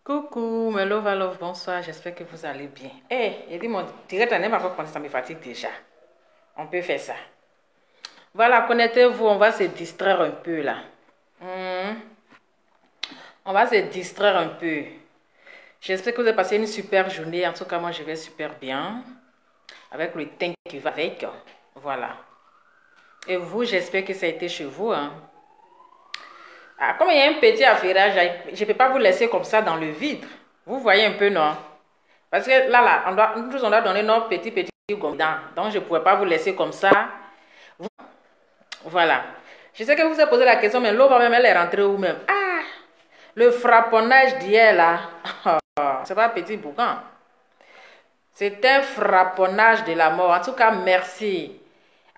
Coucou, mes love, bonsoir, j'espère que vous allez bien. J'ai dit mon direct n'est pas commencé, ça me fatigue déjà. On peut faire ça. Voilà, connectez-vous, on va se distraire un peu là. On va se distraire un peu. J'espère que vous avez passé une super journée. En tout cas, moi, je vais super bien. Avec le teint qui va avec. Voilà. Et vous, j'espère que ça a été chez vous. Comme il y a un petit affairage, je ne peux pas vous laisser comme ça dans le vide. Vous voyez un peu, non? Parce que là, on doit donner nos petits gommedans. Donc, je ne pouvais pas vous laisser comme ça. Voilà. Je sais que vous avez posé la question, mais l'eau, même, elle est rentrée où même? Le frapponnage d'hier, là. C'est pas petit boucan. C'est un frapponnage de la mort. En tout cas, merci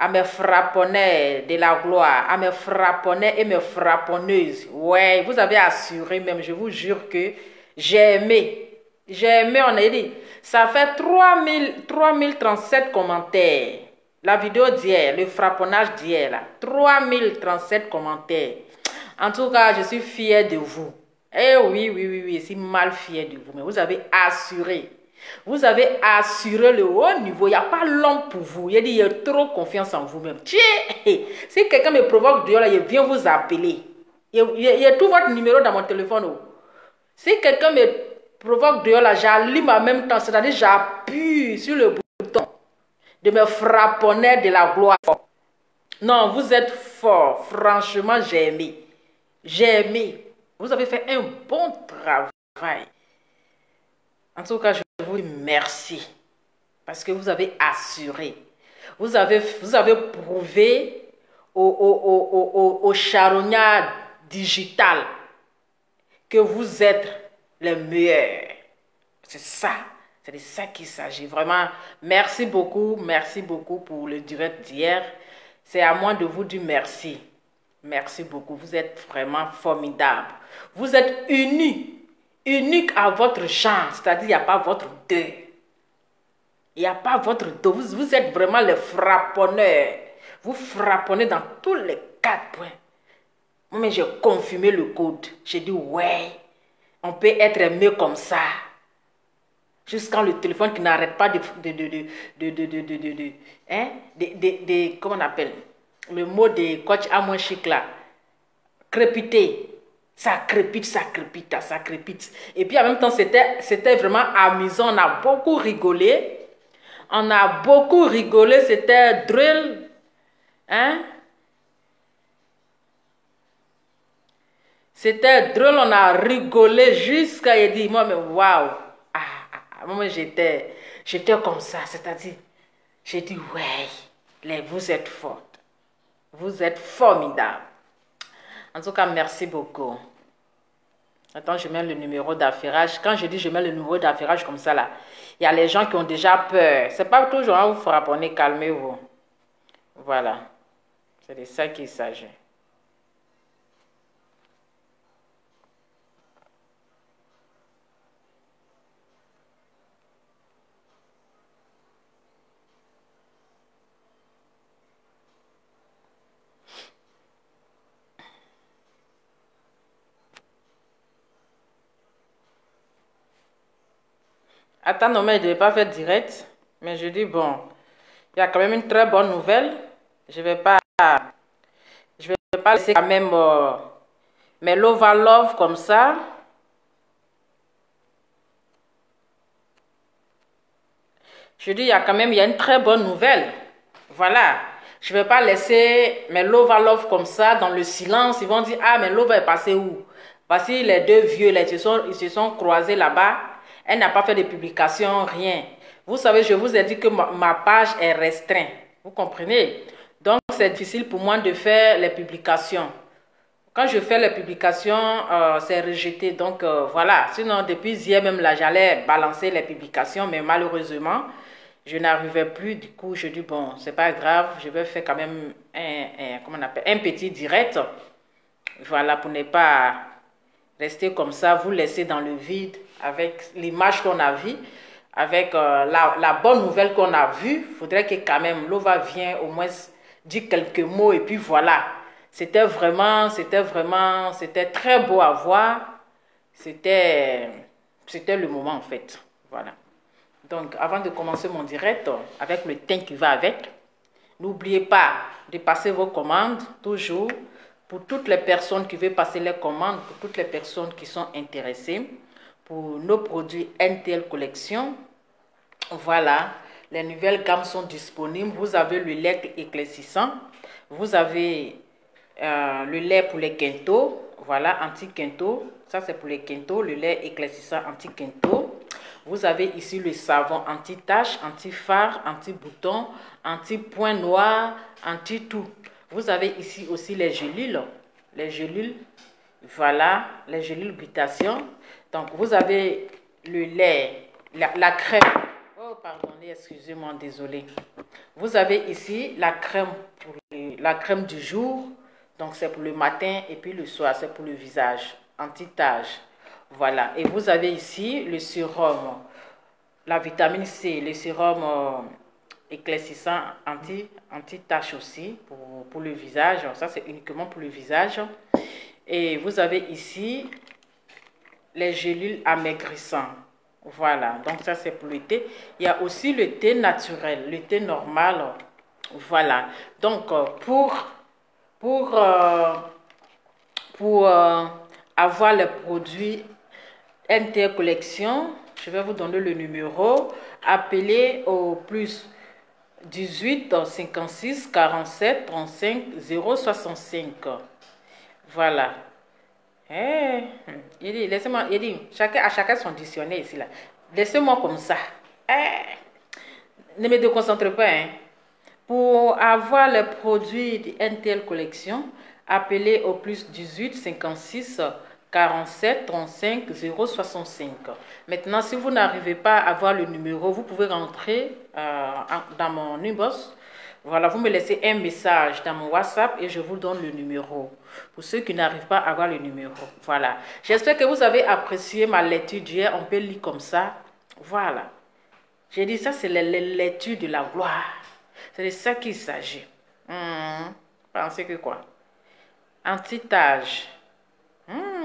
à mes frapponneurs de la gloire, à mes frapponneurs et mes frapponneuses. Ouais, vous avez assuré même, je vous jure que j'ai aimé. J'ai aimé, on a dit. Ça fait 3037 commentaires. La vidéo d'hier, le frapponnage d'hier, là. 3037 commentaires. En tout cas, je suis fière de vous. Eh oui, je suis mal fière de vous. Mais vous avez assuré. Vous avez assuré le haut niveau. Il n'y a pas l'homme pour vous. Il y a trop confiance en vous-même. Si quelqu'un me provoque dehors, il vient vous appeler. Il y a tout votre numéro dans mon téléphone. Si quelqu'un me provoque dehors, j'allume en même temps. C'est-à-dire j'appuie sur le bouton de me frapponner de la gloire. Non, vous êtes fort. Franchement, j'ai aimé. J'ai aimé. Vous avez fait un bon travail. En tout cas, je vous dis merci. Parce que vous avez assuré. Vous avez prouvé au charognard digital que vous êtes les meilleurs. C'est ça. C'est de ça qu'il s'agit. Vraiment, merci beaucoup pour le direct d'hier. C'est à moi de vous dire merci. Merci beaucoup. Vous êtes vraiment formidable. Vous êtes unis. Unique à votre genre. C'est-à-dire, il n'y a pas votre deux. Il n'y a pas votre dos. Vous êtes vraiment les frapponneurs. Vous frapponnez dans tous les 4 points. Moi, j'ai confirmé le code. J'ai dit, ouais, on peut être aimé comme ça. Jusqu'à le téléphone qui n'arrête pas comment on appelle? Le mot de coach à moins chic là. Crépiter. Ça crépite. Et puis en même temps, c'était vraiment amusant. On a beaucoup rigolé. C'était drôle. C'était drôle, on a rigolé jusqu'à... Il dit, moi, mais waouh. Moi, j'étais comme ça. C'est-à-dire, j'ai dit, ouais, vous êtes forte. Vous êtes formidable. En tout cas, merci beaucoup. Attends, je mets le numéro d'affairage. Quand je dis je mets le numéro d'affairage comme ça, là, il y a les gens qui ont déjà peur. C'est pas toujours à vous frapponner, calmez-vous. Voilà. C'est de ça qu'il s'agit. Attends, non, mais je ne vais pas faire direct. Mais je dis, bon, il y a quand même une très bonne nouvelle. Je ne vais pas laisser quand même mes love comme ça. Je dis, il y a une très bonne nouvelle. Voilà. Je ne vais pas laisser mes love comme ça dans le silence. Ils vont dire, mais love est passé où? Parce que les deux vieux, là, ils se sont croisés là-bas. Elle n'a pas fait de publication, rien. Vous savez, je vous ai dit que ma page est restreinte. Vous comprenez? Donc, c'est difficile pour moi de faire les publications. Quand je fais les publications, c'est rejeté. Donc, voilà. Sinon, depuis hier même, là, j'allais balancer les publications. Mais malheureusement, je n'arrivais plus. Du coup, je dis, bon, c'est pas grave. Je vais faire quand même un petit direct. Voilà, pour ne pas rester comme ça, vous laisser dans le vide avec l'image qu'on a vue, avec la bonne nouvelle qu'on a vue. Il faudrait que quand même Lova vienne au moins dire quelques mots et puis voilà. C'était très beau à voir. C'était c'était le moment en fait. Voilà. Donc, avant de commencer mon direct, avec le thème qui va avec, n'oubliez pas de passer vos commandes, toujours, pour toutes les personnes qui veulent passer les commandes, pour toutes les personnes qui sont intéressées, pour nos produits NTL Collection. Voilà, les nouvelles gammes sont disponibles. Vous avez le lait éclaircissant, vous avez le lait pour les quintos, voilà, anti-quinto. Ça, c'est pour les quintos, le lait éclaircissant anti-quinto. Vous avez ici le savon anti-tache, anti-phare, anti-bouton, anti-point noir, anti-tout. Vous avez ici aussi les gélules. Les gélules, voilà, les gélules glutation. Donc, vous avez le lait, la crème. Oh, pardonnez, excusez-moi, désolé. Vous avez ici la crème, la crème du jour. Donc, c'est pour le matin et puis le soir, c'est pour le visage, anti-tache. Voilà. Et vous avez ici le sérum, la vitamine C, le sérum éclaircissant anti-tache aussi pour le visage. Ça, c'est uniquement pour le visage. Et vous avez ici les gélules amaigrissants. Voilà. Donc, ça, c'est pour le thé. Il y a aussi le thé naturel, le thé normal. Voilà. Donc, pour avoir les produits NTL Collection, je vais vous donner le numéro. Appelez au plus 18 56 47 35 065. Voilà. Il dit, laissez-moi, il dit, à chacun son dictionnaire ici là. Laissez-moi comme ça. Ne me déconcentrez pas. Pour avoir les produits de NTL Collection, appelez au plus 18 56 47 35 065. Maintenant, si vous n'arrivez pas à avoir le numéro, vous pouvez rentrer dans mon inbox. Voilà, vous me laissez un message dans mon WhatsApp et je vous donne le numéro. Pour ceux qui n'arrivent pas à avoir le numéro. Voilà. J'espère que vous avez apprécié ma lecture d'hier. On peut lire comme ça. Voilà. J'ai dit ça, c'est la lecture de la gloire. C'est de ça qu'il s'agit. Pensez que quoi? Anti-tache.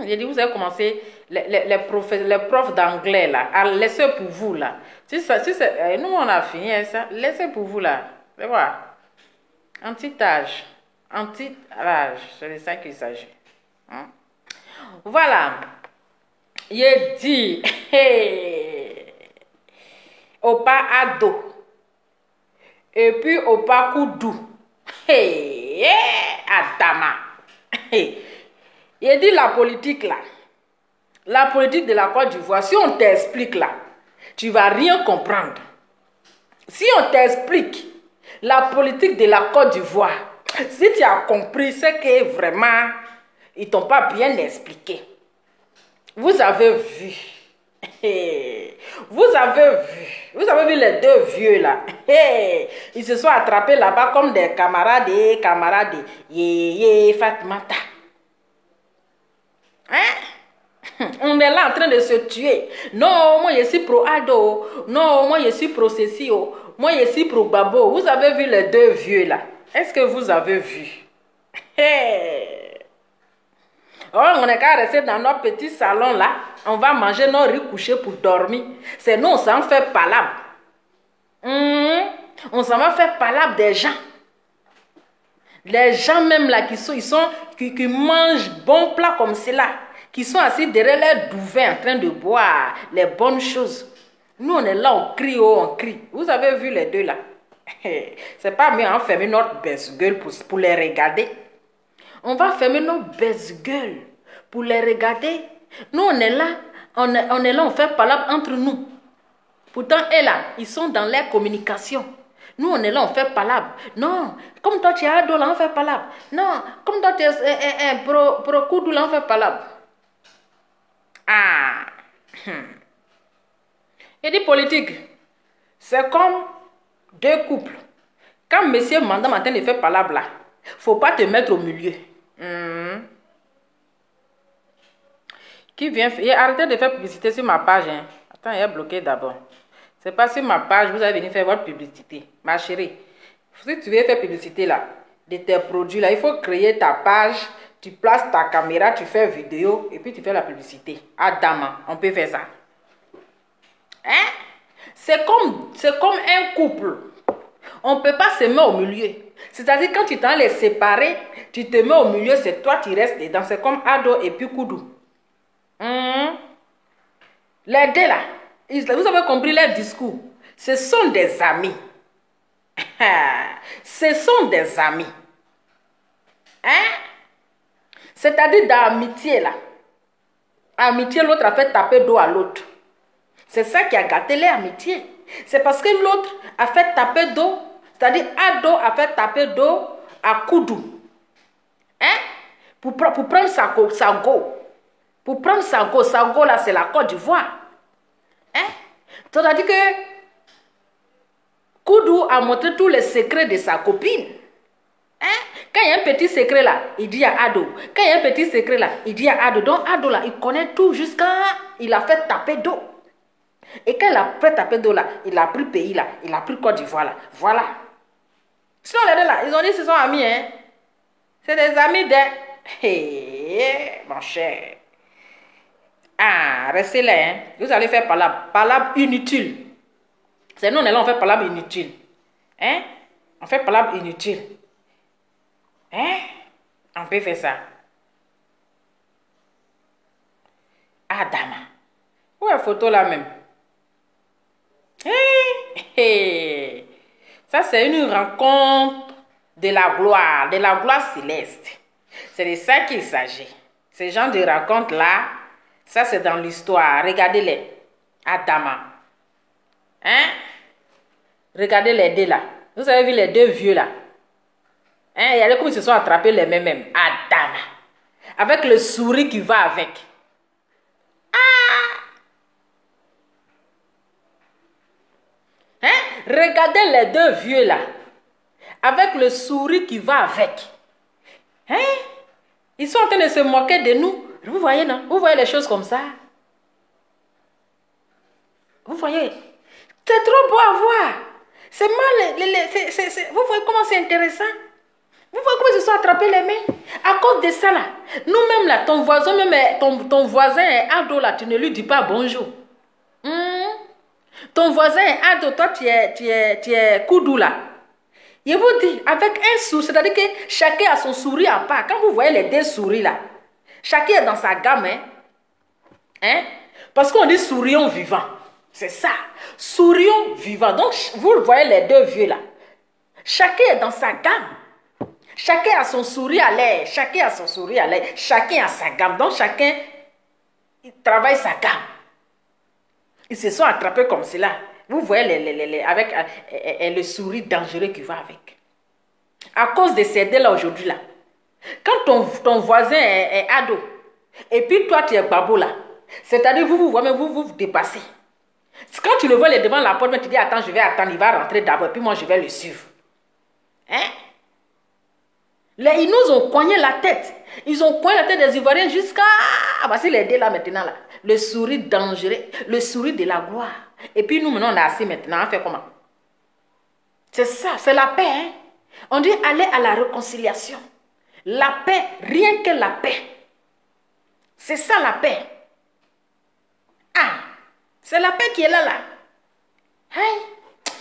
J'ai dit, vous avez commencé, les profs d'anglais là, à laisser pour vous là. Nous on a fini ça, laissez pour vous là. C'est quoi? Anti-tache. Anti-tache. C'est de ça qu'il s'agit. Voilà. Il dit, au pas ado. Et puis au pas koudou. Adama. Il dit la politique là. La politique de la Côte d'Ivoire, si on t'explique là, tu ne vas rien comprendre. Si on t'explique la politique de la Côte d'Ivoire, si tu as compris, c'est que vraiment, ils ne t'ont pas bien expliqué. Vous avez vu. Vous avez vu les deux vieux là. Ils se sont attrapés là-bas comme des camarades et camarades. Fatmata. On est là en train de se tuer. Non, moi je suis pro Ado. Non, moi je suis pro Cécio. Moi je suis pro Babo. Vous avez vu les deux vieux là? Est-ce que vous avez vu? Oh, on est qu'à rester dans notre petit salon là. On va manger nos riz couchés pour dormir. C'est nous, on s'en fait palabre. On s'en va faire palabre des gens. Les gens même là qui mangent bon plat comme cela. Qui sont assis derrière les duvets en train de boire les bonnes choses. Nous, on est là, on crie, on crie. Vous avez vu les deux là? C'est pas mieux enfermer notre baisse-gueule pour les regarder. On va fermer nos baisse-gueules pour les regarder. Nous, on est là, on fait palabre entre nous. Pourtant, eux là, ils sont dans leur communication. Nous, on est là, on fait palabre. Non, comme toi, tu es ado, là, on fait palabre. Non, comme toi, tu es pro Koudou, là, on fait palabre. Il dit politique, c'est comme deux couples. Quand monsieur Mandam est en train de faire palabre là, il ne faut pas te mettre au milieu. Qui vient arrêtez de faire publicité sur ma page. Attends, il est bloqué d'abord. C'est pas sur ma page, vous allez venir faire votre publicité. Ma chérie, si tu veux faire publicité là, de tes produits là, il faut créer ta page, tu places ta caméra, tu fais vidéo et puis tu fais la publicité. Adama, on peut faire ça. Hein? C'est comme un couple. On ne peut pas se mettre au milieu. C'est-à-dire quand tu t'en les séparer, tu te mets au milieu, c'est toi qui restes dedans. C'est comme Ado et puis Koudou. Les deux là, vous avez compris leur discours. Ce sont des amis. Ce sont des amis. Hein? C'est-à-dire dans l'amitié là. Amitié, l'autre a fait taper dos à l'autre. C'est ça qui a gâté l'amitié. C'est parce que l'autre a fait taper dos. C'est-à-dire Ado a fait taper dos à Koudou. Hein? Pour prendre sa go. Pour prendre sa go là, c'est la Côte d'Ivoire. Hein? C'est-à-dire que Koudou a montré tous les secrets de sa copine. Hein? Quand il y a un petit secret là, il dit à Ado. Quand il y a un petit secret là, il dit à Ado. Donc Ado là, il connaît tout jusqu'à il a fait taper dos. Et quand il a fait taper dos là, il a pris pays là, il a pris Côte d'Ivoire là. Voilà. Sinon les deux là, ils ont dit qu'ils sont amis. Hein? C'est des amis de... Hey, mon cher. Ah, restez là. Hein? Vous allez faire palabre inutile. C'est nous, on fait palabre inutile. Hein? On fait palabre inutile. Hein? On peut faire ça. Ah, dama. Où est la photo là même? Hey. Ça, c'est une rencontre de la gloire céleste. C'est de ça qu'il s'agit. Ces gens de rencontres là, ça c'est dans l'histoire. Regardez-les. Adama. Hein? Regardez les deux là. Vous avez vu les deux vieux là? Hein? Regardez comme ils se sont attrapés les mêmes. Adama. Avec le sourire qui va avec. Ah! Hein? Regardez les deux vieux là. Avec le sourire qui va avec. Hein? Ils sont en train de se moquer de nous. Vous voyez, non? Vous voyez les choses comme ça? Vous voyez? C'est trop beau à voir. C'est mal. Vous voyez comment c'est intéressant? Vous voyez comment ils se sont attrapés les mains? À cause de ça là. Nous-mêmes là, ton voisin, même ton voisin est Ado là, tu ne lui dis pas bonjour. Ton voisin est Ado, toi tu es Koudou là. Il vous dit, avec un sourire, c'est-à-dire que chacun a son sourire à part. Quand vous voyez les deux souris là, chacun est dans sa gamme. Hein? Parce qu'on dit sourions vivant. C'est ça. Sourions vivant. Donc, vous voyez les deux vieux là. Chacun est dans sa gamme. Chacun a son sourire à l'air. Chacun a son sourire à l'air. Chacun a sa gamme. Donc, chacun il travaille sa gamme. Ils se sont attrapés comme cela. Vous voyez avec le sourire dangereux qui va avec. À cause de ces deux là aujourd'hui là. Quand ton voisin est Ado, et puis toi tu es Babo là, c'est-à-dire vous dépassez. Quand tu le vois devant la porte, tu dis attends, je vais attendre, il va rentrer d'abord, puis moi je vais le suivre. Hein? Ils nous ont cogné la tête. Ils ont cogné la tête des Ivoiriens jusqu'à... voici les deux là maintenant là. Le sourire dangereux, le sourire de la gloire. Et puis nous maintenant on a assez maintenant, on fait comment? C'est ça, c'est la paix. Hein? On dit aller à la réconciliation. La paix, rien que la paix. C'est ça la paix. Ah, c'est la paix qui est là. Hein?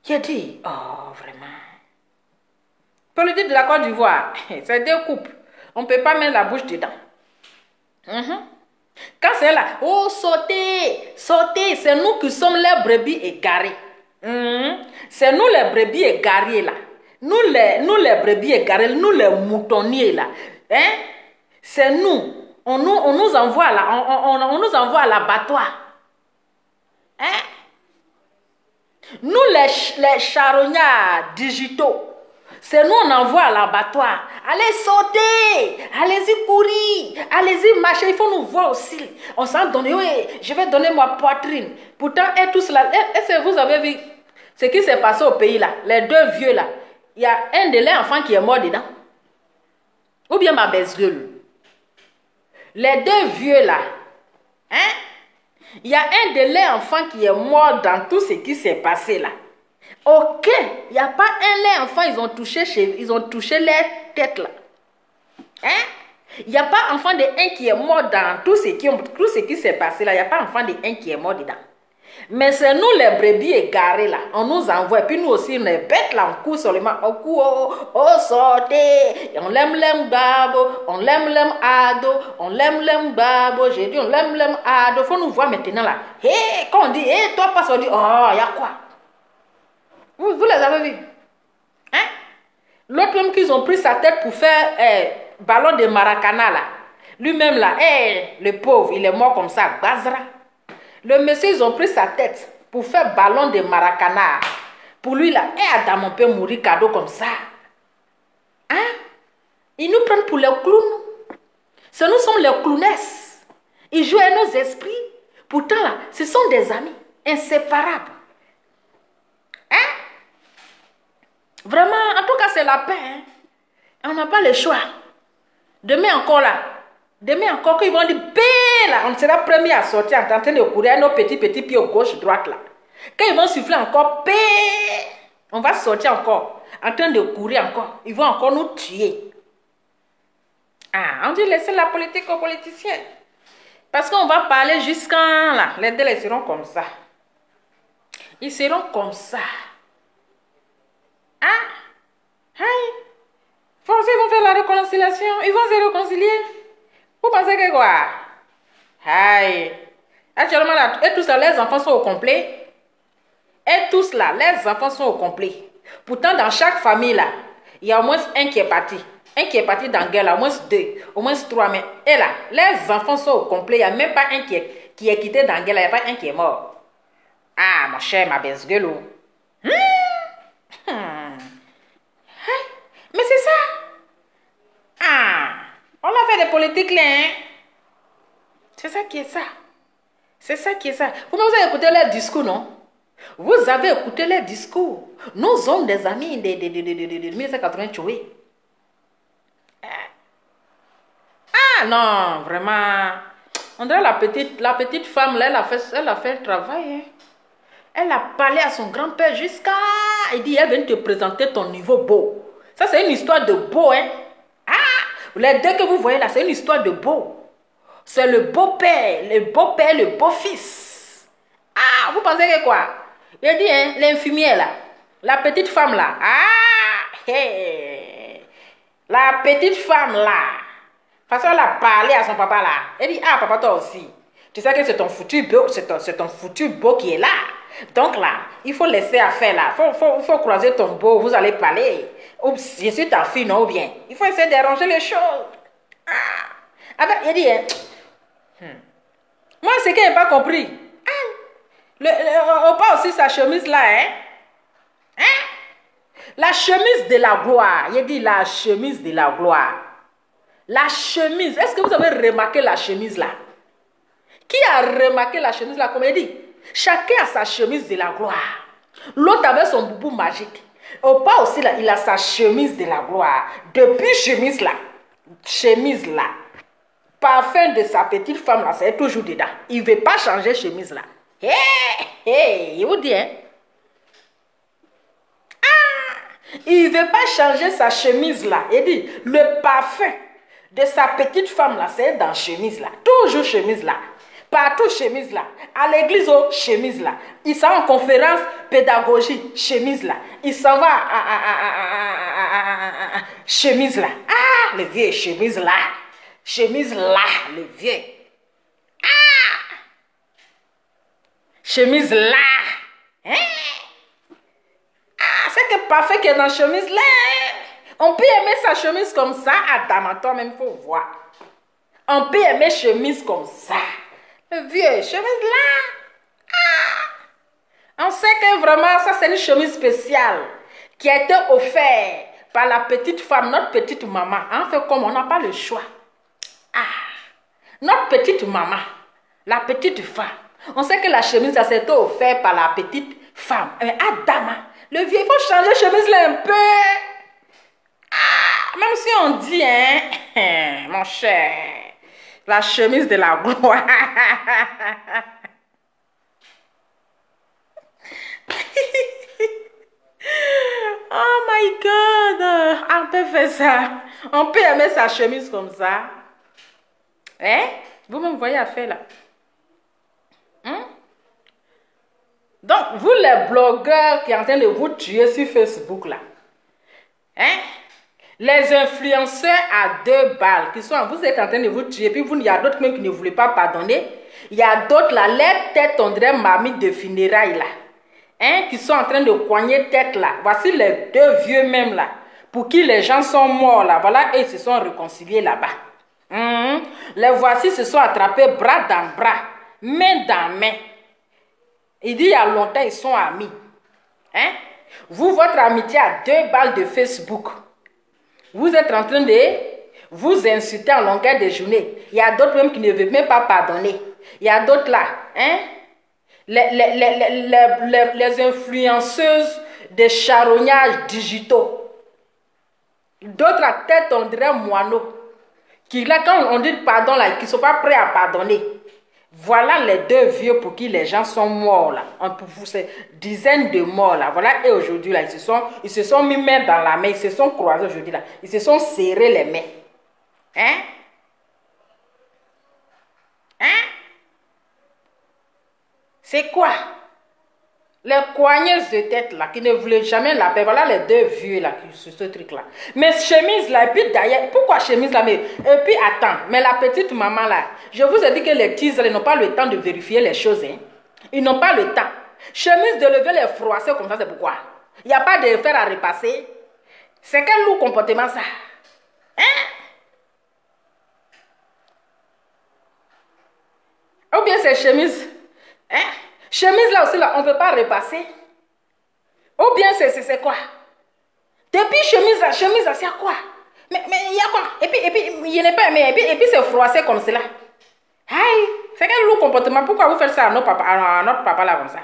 Qui a dit, oh vraiment. Politique de la Côte d'Ivoire, c'est deux couples. On ne peut pas mettre la bouche dedans. Quand c'est là, oh sautez, sautez, c'est nous qui sommes les brebis égarées. C'est nous les brebis égarées là. Nous les brebis égarées, nous les moutonniers là. Hein? C'est nous. On nous envoie là, on nous envoie à l'abattoir. Hein? Nous les charognards digitaux. C'est nous on envoie à l'abattoir. Allez sauter, allez-y courir, allez-y marcher. Il faut nous voir aussi. On s'en donne, oui, je vais donner ma poitrine. Pourtant, et tout cela, est-ce que vous avez vu ce qui s'est passé au pays là? Les deux vieux là, il y a un de leurs enfants qui est mort dedans. Ou bien ma belle-gueule. Les deux vieux là, hein? Il y a un de leurs enfants qui est mort dans tout ce qui s'est passé là. Ok, il n'y a pas un leurs enfants, ils ont touché leur tête là. Hein? Il n'y a pas enfant de un qui est mort dans tout ce qui s'est passé là. Il n'y a pas enfant de un qui est mort dedans. Mais c'est nous les brebis égarés là. On nous envoie. Puis nous aussi, on est bêtes là. On court seulement. On court. Oh, sortez. On l'aime babo. On l'aime ado. On l'aime babo. J'ai dit on l'aime ado. Faut nous voir maintenant là. Hé, quand on dit, hé, toi passe, on dit, oh, y a quoi? Vous les avez vus? Hein? L'autre même qu'ils ont pris sa tête pour faire ballon de Maracana là. Lui-même là, le pauvre, il est mort comme ça. Bazra. Le monsieur, ils ont pris sa tête pour faire ballon de Maracana. Pour lui là, Adam, on peut mourir cadeau comme ça. Hein? Ils nous prennent pour les clowns. Nous sommes les clownesses. Ils jouent à nos esprits. Pourtant là, ce sont des amis inséparables. Hein? Vraiment, en tout cas, c'est la paix. Hein? On n'a pas le choix. Demain encore là. Demain encore, quand ils vont dire, là, on sera premier à sortir en train de courir à nos petits pieds au gauche, droite là. Quand ils vont souffler encore, on va sortir encore, en train de courir encore. Ils vont encore nous tuer. Ah, on dit laisser la politique aux politiciens. Parce qu'on va parler jusqu'à là. Les deux, ils seront comme ça. Ils seront comme ça. Ah, hey. Forcément, ils vont faire la réconciliation. Ils vont se réconcilier. Vous pensez que quoi? Aïe. Actuellement, là, et tous là, les enfants sont au complet. Et tous là, les enfants sont au complet. Pourtant, dans chaque famille, là, il y a au moins un qui est parti. Un qui est parti dans la guerre, là, au moins deux, au moins trois. Mais et là, les enfants sont au complet. Il n'y a même pas un qui est quitté dans la guerre, là, il n'y a pas un qui est mort. Ah, mon cher, ma belle gueule. Mais c'est ça. Ah. On a fait des politiques là, hein? C'est ça qui est ça. C'est ça qui est ça. Vous avez écouté leurs discours, non? Vous avez écouté leurs discours. Nous sommes des amis de 1980 tués. Ah non, vraiment. On dirait la petite femme, là, elle a fait un travail. Hein? Elle a parlé à son grand-père jusqu'à... Elle dit, elle vient te présenter ton niveau beau. Ça, c'est une histoire de beau, hein? Les deux que vous voyez là, c'est une histoire de beau. C'est le beau-père, le beau-fils. Ah, vous pensez que quoi? Il dit, hein, l'infirmière là, la petite femme là. Ah, hey. La petite femme là. Parce qu'elle a parlé à son papa là. Elle dit, ah, papa, toi aussi. Tu sais que c'est ton foutu beau, c'est ton foutu beau qui est là. Donc là, il faut laisser affaire là. Il faut croiser ton beau, vous allez parler. Ou je suis ta fille, non, ou bien. Il faut essayer d'arranger les choses. Ah. Avec, il dit, moi, c'est qu'il n'a pas compris. On parle aussi sa chemise là, hein? La chemise de la gloire. Il dit la chemise de la gloire. La chemise. Est-ce que vous avez remarqué la chemise là? Qui a remarqué la chemise là? Comme il dit, chacun a sa chemise de la gloire. L'autre avait son boubou magique. Au pas aussi là, il a sa chemise de la gloire. Depuis chemise là, parfum de sa petite femme là, c'est toujours dedans. Il ne veut pas changer chemise là. Il vous dit, hein? Il ne veut pas changer sa chemise là. Il dit, le parfum de sa petite femme là, c'est dans chemise là. Toujours chemise là. Partout chemise là. À l'église, chemise là. Il s'en va en conférence pédagogique, chemise là. Il s'en va chemise là. Ah, le vieux, chemise là. Chemise là, le vieux. Ah, chemise là. Hein? Ah, c'est que parfait qui est dans chemise là. On peut aimer sa chemise comme ça. Adam, toi-même, il faut voir. On peut aimer chemise comme ça. Le vieux, chemise là. Ah. On sait que vraiment, ça c'est une chemise spéciale qui a été offerte par la petite femme, notre petite maman. En fait, comme on n'a pas le choix. Ah. Notre petite maman, la petite femme. On sait que la chemise, ça s'est offert par la petite femme. Mais Adama, le vieux, il faut changer chemise là un peu. Ah. Même si on dit, hein, mon cher. La chemise de la gloire. Oh my God. On peut faire ça. On peut aimer sa chemise comme ça. Hein? Vous me voyez à faire là. Donc, vous les blogueurs qui sont en train de vous tuer sur Facebook là, hein? Les influenceurs à 2 balles, vous êtes en train de vous tuer, puis il y a d'autres même qui ne voulaient pas pardonner. Il y a d'autres là, les têtes, on dirait marmite de funérailles là, hein, qui sont en train de coigner tête là. Voici les 2 vieux même là, pour qui les gens sont morts là. Voilà, et ils se sont réconciliés là-bas. Les voici se sont attrapés bras dans bras, main dans main. Il dit il y a longtemps, ils sont amis. Hein? Vous, votre amitié à 2 balles de Facebook. Vous êtes en train de vous insulter en longueur de journée. Il y a d'autres même qui ne veulent même pas pardonner. Il y a d'autres là. Hein? Les influenceuses de charognages digitaux. D'autres à tête, on dirait moineaux. Qui là, quand on dit pardon là, qui ne sont pas prêts à pardonner. Voilà les 2 vieux pour qui les gens sont morts là. C'est dizaines de morts là. Voilà, et aujourd'hui là, ils se sont mis main dans la main, ils se sont croisés aujourd'hui là. Ils se sont serrés les mains. Hein? Hein? C'est quoi? Les coigneuses de tête là, qui ne voulaient jamais la paix. Voilà les 2 vieux là, sur ce truc là. Mais chemise là, et puis d'ailleurs, pourquoi chemise là? Et puis attends, mais la petite maman là, je vous ai dit que les petits ils n'ont pas le temps de vérifier les choses. Hein. Ils n'ont pas le temps. Chemise de lever les froissés comme ça, c'est pourquoi? Il n'y a pas de fer à repasser. C'est quel lourd comportement ça? Hein? Ou bien c'est chemise? Hein? Chemise là aussi, là, on ne peut pas repasser. Ou bien c'est quoi? Depuis chemise là, c'est quoi? Mais il y a quoi? Et puis il n'est pas aimé. Et puis c'est froissé comme cela. Aïe, c'est quel lourd comportement? Pourquoi vous faites ça à notre papa là comme ça?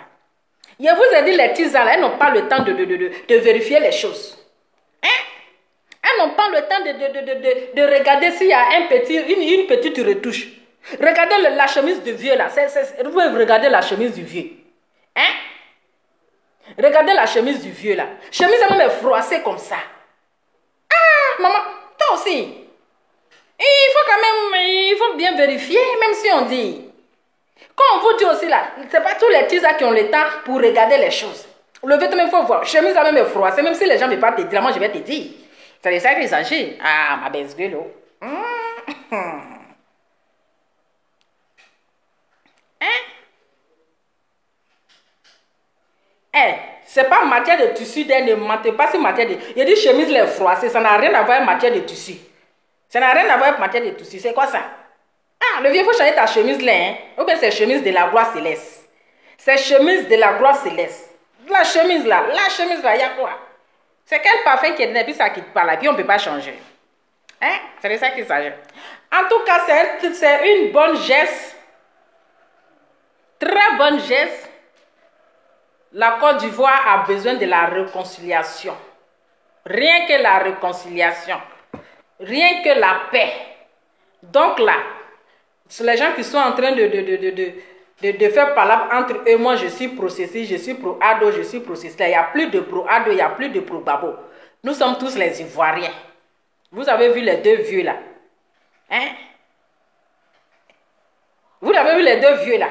Je vous ai dit, les petits là, elles n'ont pas le temps de vérifier les choses. Hein? Elles n'ont pas le temps de regarder s'il y a une petite retouche. Regardez la chemise du vieux là. Vous pouvez regarder la chemise du vieux. Hein? Regardez la chemise du vieux là. Chemise elle même est froissée comme ça. Ah, maman, toi aussi. Il faut quand même, il faut bien vérifier, même si on dit. Quand on vous dit aussi là, c'est pas tous les petits là qui ont le temps pour regarder les choses. Le vêtement, il faut voir. Chemise elle même est froissée, même si les gens ne veulent pas te dire, moi je vais te dire. C'est de ça qu'il s'agit. Ah, ma belle gueule. C'est pas matière de tissu, ne mentez pas si matière de... Il dit chemise les froissées, ça n'a rien à voir avec matière de tissu. Ça n'a rien à voir avec matière de tissu, c'est quoi ça? Ah, le vieux, il faut changer ta chemise là, hein? Ou bien c'est chemise de la gloire céleste. C'est chemise de la gloire céleste. La chemise là, il y a quoi? C'est quel parfum qui est dedans, puis ça quitte pas là, puis on ne peut pas changer. Hein? C'est de ça qu'il s'agit. En tout cas, c'est une bonne geste. Très bonne geste. La Côte d'Ivoire a besoin de la réconciliation. Rien que la réconciliation. Rien que la paix. Donc là, c'est les gens qui sont en train de faire palabre entre eux. Moi, je suis pro-Ceci, je suis pro-Ado, je suis pro-Ceci. Il n'y a plus de pro-Ado, il n'y a plus de pro-Babo. Nous sommes tous les Ivoiriens. Vous avez vu les 2 vieux là? Hein? Vous avez vu les 2 vieux là?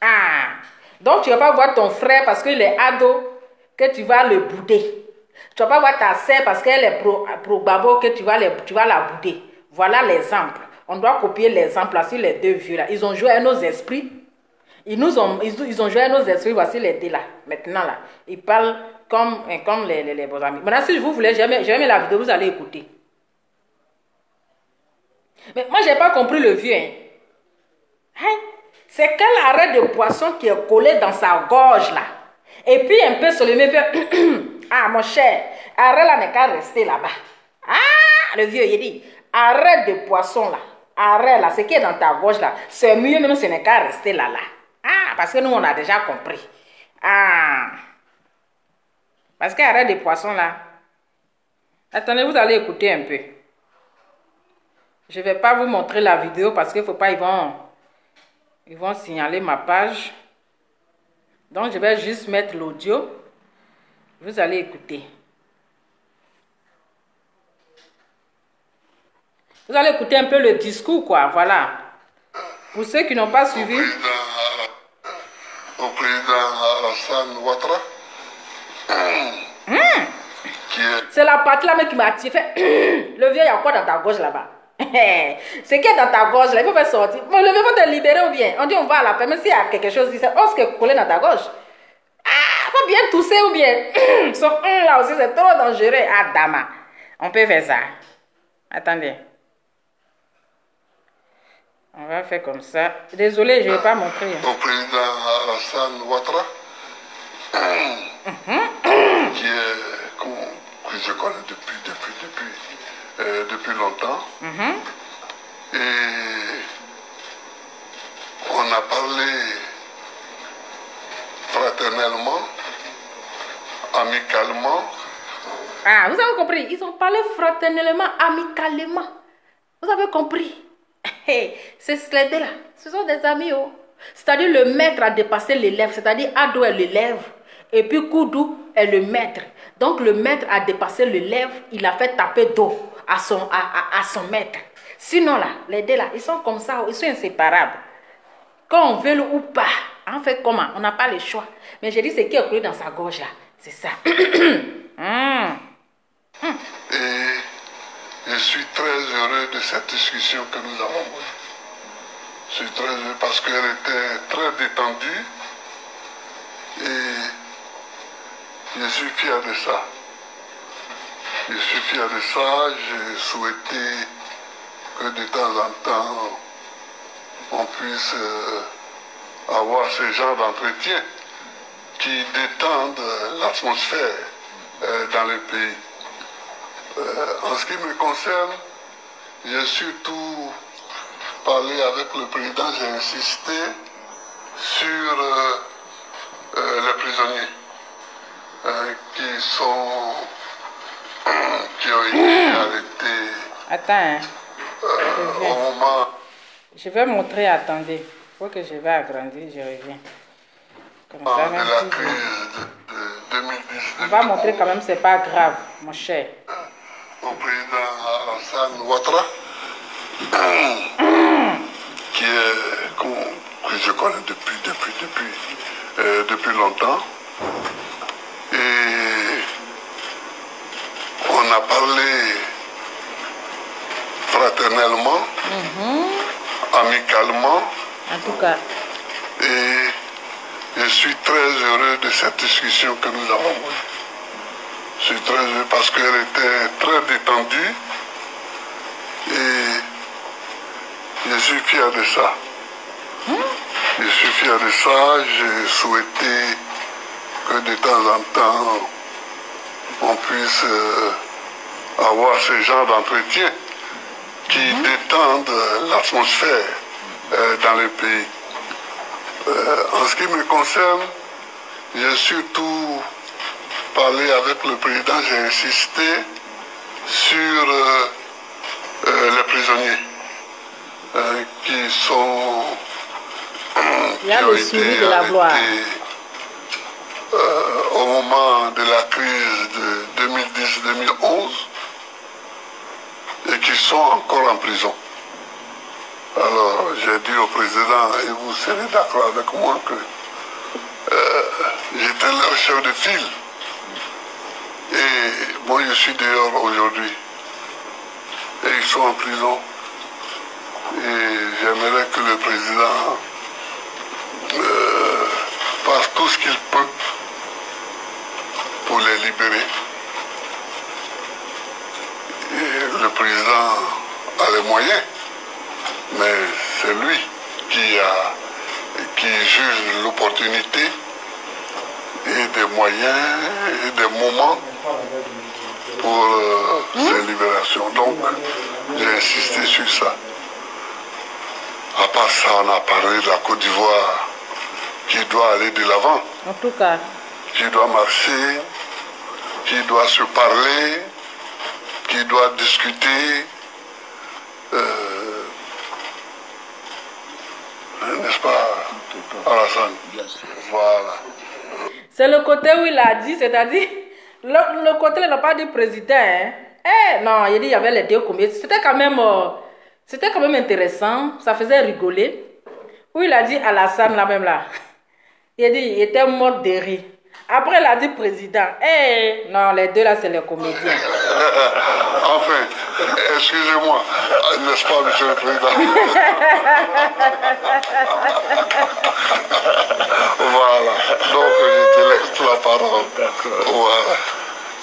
Ah! Donc, tu ne vas pas voir ton frère parce qu'il est ado, que tu vas le bouder. Tu ne vas pas voir ta sœur parce qu'elle est pro-babo, que tu vas la bouder. Voilà l'exemple. On doit copier l'exemple sur les 2 vieux là. Ils ont joué à nos esprits. Ils ont joué à nos esprits. Voici les 2 là. Maintenant là. Ils parlent comme les beaux amis. Maintenant, si vous voulez, j'ai mis la vidéo, vous allez écouter. Mais moi, je n'ai pas compris le vieux. Hein? C'est quel arrêt de poisson qui est collé dans sa gorge là. Et puis un peu sur le même ah mon cher, arrêt là n'est qu'à rester là-bas. Ah, le vieux, il dit, arrêt de poisson là. Arrêt là, ce qui est dans ta gorge là. C'est mieux même ce n'est qu'à rester là. Ah, parce que nous on a déjà compris. Ah. Parce qu'arrêt de poisson là. Attendez, vous allez écouter un peu. Je ne vais pas vous montrer la vidéo parce qu'il ne faut pas, ils vont signaler ma page. Donc, je vais juste mettre l'audio. Vous allez écouter. Vous allez écouter un peu le discours, quoi. Voilà. Pour ceux qui n'ont pas suivi. Alassane Ouattara. C'est la partie là même qui m'a attiré. Le vieux, il y a quoi dans ta gorge là-bas? C'est qui est dans ta gorge là? Il faut faire sortir. Mais le vieux va te libérer ou bien? On dit on va à la paix. Mais s'il y a quelque chose, c'est ce qui est collé dans ta gorge. Ah, faut bien tousser ou bien? Son là aussi, c'est trop dangereux. Ah, dama. On peut faire ça. Attendez. On va faire comme ça. Désolé, je ne vais pas montrer. Au président Alassane Ouattara. Que je connais depuis longtemps. Et on a parlé fraternellement, amicalement. Ah, vous avez compris? Ils ont parlé fraternellement, amicalement. Vous avez compris? C'est ces deux-là. Ce sont des amis. Oh. C'est-à-dire le maître a dépassé l'élève. C'est-à-dire Ado est l'élève. Et puis Koudou est le maître. Donc le maître a dépassé l'élève. Il a fait taper dos à son maître. Sinon là, les deux là, ils sont comme ça. Ils sont inséparables. Quand on veut ou pas, on fait comment? On n'a pas le choix. Mais j'ai dit ce qui est collé dans sa gorge là. C'est ça. Et je suis très heureux de cette discussion que nous avons. Je suis très heureux parce qu'elle était très détendue. Et je suis fier de ça. Je suis fier de ça. J'ai souhaité que de temps en temps, on puisse avoir ce genre d'entretien qui détendent l'atmosphère dans le pays. En ce qui me concerne, j'ai surtout parlé avec le président, j'ai insisté sur les prisonniers qui ont été arrêtés. Attends. Au moment. Je vais montrer, attendez. Il faut que je vais agrandir, je reviens. Comme ça, de la crise de 2010. On va montrer quand même, c'est pas grave, mon cher. Au président Alassane Ouattara, que je connais depuis longtemps. Et on a parlé fraternellement, amicalement. En tout cas. Et je suis très heureux de cette discussion que nous avons. Je suis très heureux parce qu'elle était très détendue. Et je suis fier de ça. Je suis fier de ça. J'ai souhaité que de temps en temps, on puisse avoir ce genre d'entretien qui détendent l'atmosphère dans le pays. En ce qui me concerne, j'ai surtout parlé avec le président, j'ai insisté sur les prisonniers qui ont été arrêtés au moment de la crise de 2010-2011 et qui sont encore en prison. Alors j'ai dit au président, et vous serez d'accord avec moi, que j'étais leur chef de file. Et moi je suis dehors aujourd'hui. Et ils sont en prison. Et j'aimerais que le président fasse tout ce qu'il peut pour les libérer. Et le président a les moyens, mais c'est lui qui juge l'opportunité et des moyens et des moments pour ces libérations. Donc, j'ai insisté sur ça. À part ça, on a parlé de la Côte d'Ivoire qui doit aller de l'avant. En tout cas. Qui doit marcher, qui doit se parler, qui doit discuter. N'est-ce pas, Alassane? Voilà. C'est le côté où il a dit, c'est-à-dire, le côté, il n'a pas dit président. Hein? Eh, non, il dit il y avait les deux combien. C'était quand même intéressant, ça faisait rigoler. Où il a dit Alassane là même là. Il a dit, il était mort de rire. Après, il a dit président. Eh, non, les deux là, c'est les comédiens. Enfin, excusez-moi, n'est-ce pas, monsieur le président? Voilà, donc je te laisse la parole. Voilà.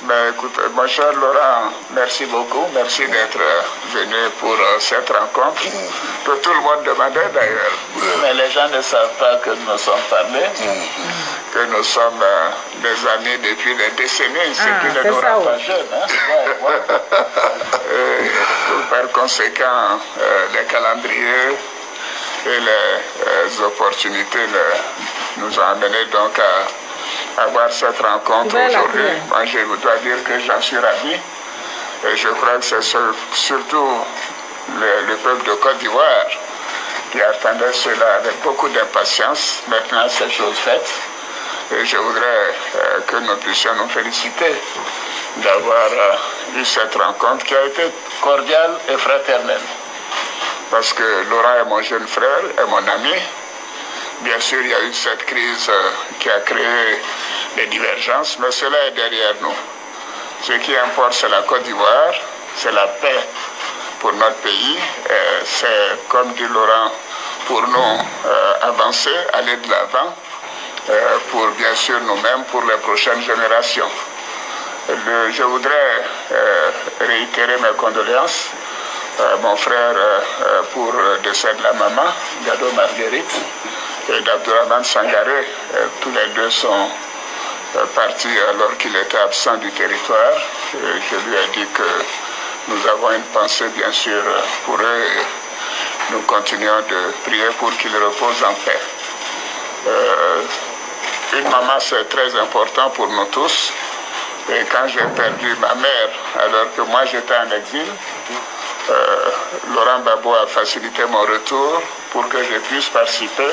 Ben, écoute, mon cher Laurent, merci beaucoup. Merci d'être venu pour cette rencontre. Que tout le monde demandait d'ailleurs. Mais les gens ne savent pas que nous nous sommes parlés, que nous sommes des amis depuis des décennies, ce qui ne nous rend pas jeunes. Hein? Par conséquent, les calendriers et les opportunités nous ont amenés donc à avoir cette rencontre aujourd'hui. Moi, je dois dire que j'en suis ravi. Et je crois que c'est surtout le peuple de Côte d'Ivoire qui attendait cela avec beaucoup d'impatience. Maintenant, c'est chose faite. Et je voudrais que nous puissions nous féliciter d'avoir eu cette rencontre qui a été cordiale et fraternelle. Parce que Laurent est mon jeune frère, est mon ami. Bien sûr, il y a eu cette crise qui a créé des divergences, mais cela est derrière nous. Ce qui importe, c'est la Côte d'Ivoire, c'est la paix pour notre pays. C'est, comme dit Laurent, pour nous avancer, aller de l'avant, pour bien sûr nous-mêmes, pour les prochaines générations. Je voudrais réitérer mes condoléances à mon frère pour le décès de la maman, Gado Marguerite, et d'Abdourahmane Sangaré. Tous les deux sont partis alors qu'il était absent du territoire. Je lui ai dit que nous avons une pensée bien sûr pour eux et nous continuons de prier pour qu'ils reposent en paix. Une maman, c'est très important pour nous tous. Et quand j'ai perdu ma mère alors que moi j'étais en exil, Laurent Gbagbo a facilité mon retour pour que je puisse participer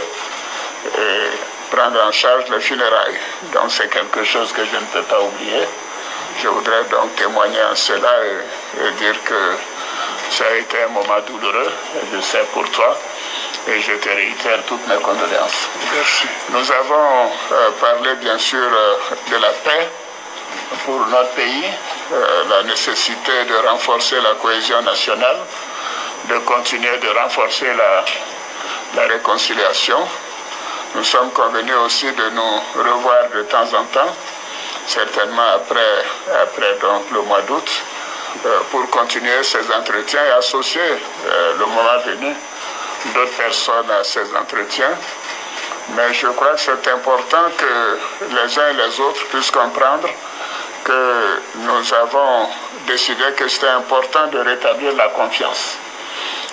et prendre en charge les funérailles. Donc c'est quelque chose que je ne peux pas oublier. Je voudrais donc témoigner en cela et dire que ça a été un moment douloureux, et je sais pour toi, et je te réitère toutes mes condoléances. Merci. Nous avons parlé bien sûr de la paix pour notre pays, la nécessité de renforcer la cohésion nationale, de continuer de renforcer la réconciliation. Nous sommes convenus aussi de nous revoir de temps en temps, certainement après donc, le mois d'août, pour continuer ces entretiens et associer le moment venu d'autres personnes à ces entretiens. Mais je crois que c'est important que les uns et les autres puissent comprendre que nous avons décidé que c'était important de rétablir la confiance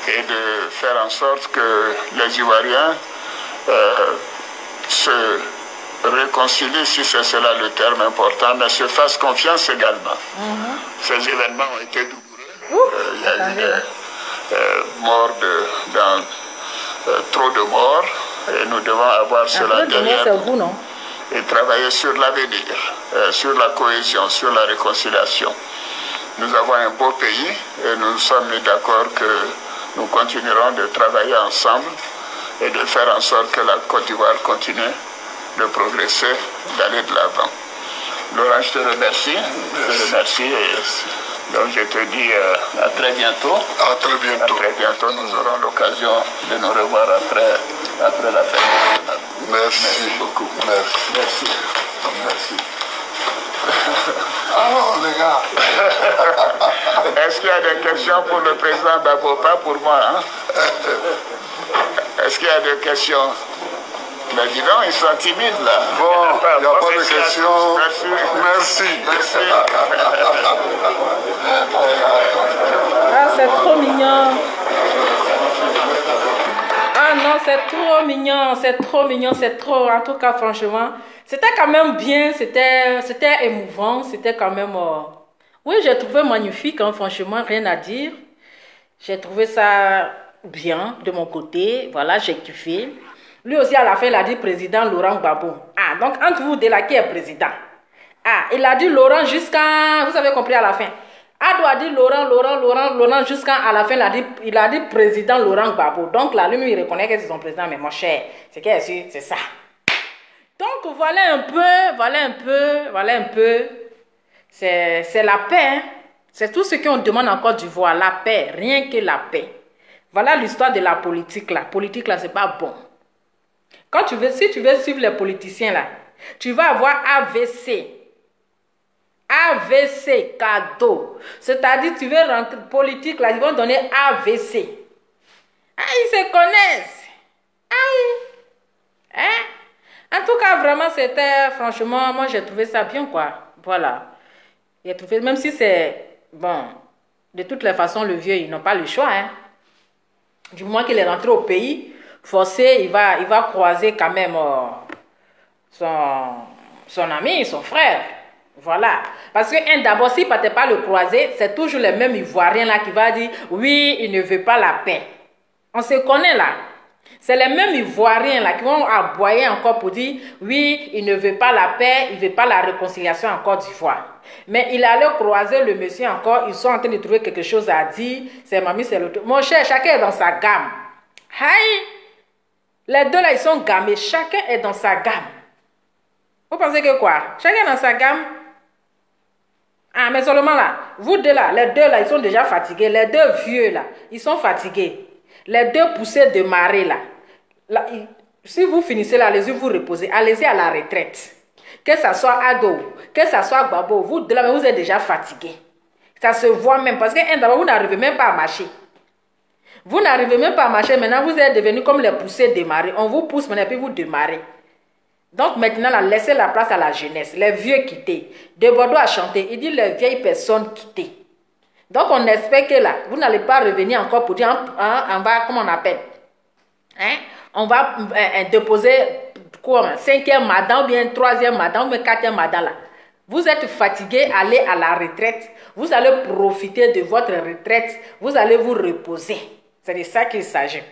et de faire en sorte que les Ivoiriens se réconcilient, si c'est cela le terme important, mais se fassent confiance également. Ces événements ont été douloureux. Il y a eu des morts, trop de morts, et nous devons avoir cela derrière nous et travailler sur l'avenir, sur la cohésion, sur la réconciliation. Nous avons un beau pays et nous nous sommes mis d'accord que nous continuerons de travailler ensemble et de faire en sorte que la Côte d'Ivoire continue de progresser, d'aller de l'avant. Laurent, je te remercie. Je te remercie. Et donc je te dis à très bientôt. À très bientôt. À très bientôt. Nous aurons l'occasion de nous revoir après la fête. Merci. Merci beaucoup. Merci. Merci. Merci. Alors les gars. Est-ce qu'il y a des questions pour le président Gbagbo? Pas pour moi. Hein? Est-ce qu'il y a des questions? Mais dis donc, ils sont timides là. Bon, il n'y a pas de questions. Merci. Merci. Ah, c'est trop mignon. Ah non, c'est trop mignon, c'est trop mignon, c'est trop. En tout cas, franchement, c'était quand même bien, c'était émouvant, c'était quand même... Oui, j'ai trouvé magnifique, hein, franchement, rien à dire. J'ai trouvé ça bien de mon côté, voilà, j'ai kiffé. Lui aussi, à la fin, il a dit président Laurent Gbagbo. Ah, donc entre vous deux là, qui est président? Ah, il a dit Laurent jusqu'à... Vous avez compris à la fin. Ado a dit Laurent jusqu'à la fin, il a dit président Laurent Gbagbo. Donc là, lui, il reconnaît que c'est son président, mais mon cher, c'est qu'il est sûr, c'est ça. Donc, voilà un peu. C'est la paix. Hein? C'est tout ce qu'on demande en Côte d'Ivoire, la paix, rien que la paix. Voilà l'histoire de la politique là. Politique là, c'est pas bon. Si tu veux suivre les politiciens là, tu vas avoir AVC. AVC, cadeau. C'est-à-dire, tu veux rentrer politique là, ils vont donner AVC. Ah, ils se connaissent. Ah, hein? En tout cas, vraiment, c'était, franchement, moi j'ai trouvé ça bien quoi. Voilà. J'ai trouvé, même si c'est, bon, de toutes les façons, le vieux, ils n'ont pas le choix. Hein. Du moment qu'il est rentré au pays, forcé, il va croiser quand même son ami, son frère. Voilà. Parce que d'abord, s'il ne partait pas le croiser, c'est toujours les mêmes Ivoiriens là qui va dire, oui, il ne veut pas la paix. On se connaît là. C'est les mêmes Ivoiriens là qui vont aboyer encore pour dire, oui, il ne veut pas la paix, il ne veut pas la réconciliation en Côte d'Ivoire. Mais il allait croiser le monsieur encore, ils sont en train de trouver quelque chose à dire, c'est mamie, c'est l'autre. Mon cher, chacun est dans sa gamme. Aïe! Les deux là, ils sont gammés, chacun est dans sa gamme. Vous pensez que quoi? Chacun est dans sa gamme? Ah, mais seulement là, vous deux là, les deux là, ils sont déjà fatigués. Les deux vieux là, ils sont fatigués. Les deux poussés de marée là. Si vous finissez là, allez-y vous reposer. Allez-y à la retraite. Que ça soit Ado, que ça soit Babo, vous deux là, vous êtes déjà fatigués. Ça se voit même parce que d'abord, vous n'arrivez même pas à marcher. Vous n'arrivez même pas à marcher. Maintenant, vous êtes devenus comme les poussés de marée. On vous pousse maintenant, puis vous démarrez. Donc maintenant, là, laissez la place à la jeunesse. Les vieux quittés. De Bordeaux a chanté. Il dit les vieilles personnes quittées. Donc on espère que là, vous n'allez pas revenir encore pour dire, on va, comment on appelle, hein? On va déposer quoi, 5e madame, ou bien 3e madame, ou bien 4e madame là. Vous êtes fatigué, allez à la retraite. Vous allez profiter de votre retraite. Vous allez vous reposer. C'est de ça qu'il s'agit.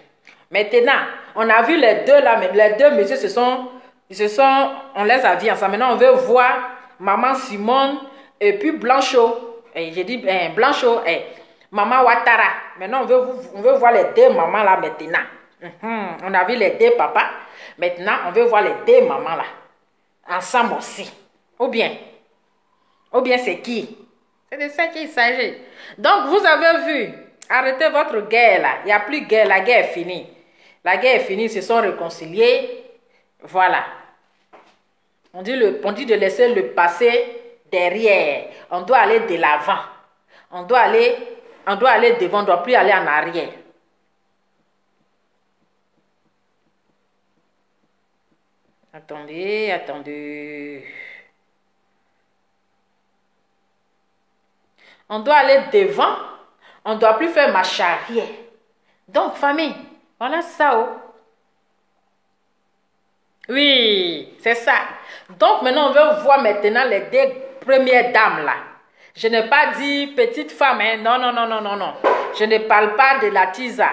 Maintenant, on a vu les deux là, les deux messieurs on les a vus ensemble. Maintenant, on veut voir maman Simone et puis Blanchot. J'ai dit Blanchot et maman Ouattara. Maintenant, on veut voir les deux mamans là maintenant. On a vu les deux papas. Maintenant, on veut voir les deux mamans là. Ensemble aussi. Ou bien c'est qui? C'est de ça qu'il s'agit. Donc, vous avez vu. Arrêtez votre guerre là. Il n'y a plus de guerre. La guerre est finie. La guerre est finie. Ils se sont réconciliés. Voilà. On dit de laisser le passé derrière. On doit aller de l'avant. On doit aller devant. On ne doit plus aller en arrière. Attendez. On doit aller devant. On ne doit plus faire marche arrière. Donc, famille, voilà ça. Oh. Oui, c'est ça. Donc, maintenant, on veut voir maintenant les deux premières dames là. Je n'ai pas dit petite femme, hein. Non. Je ne parle pas de la Tisa.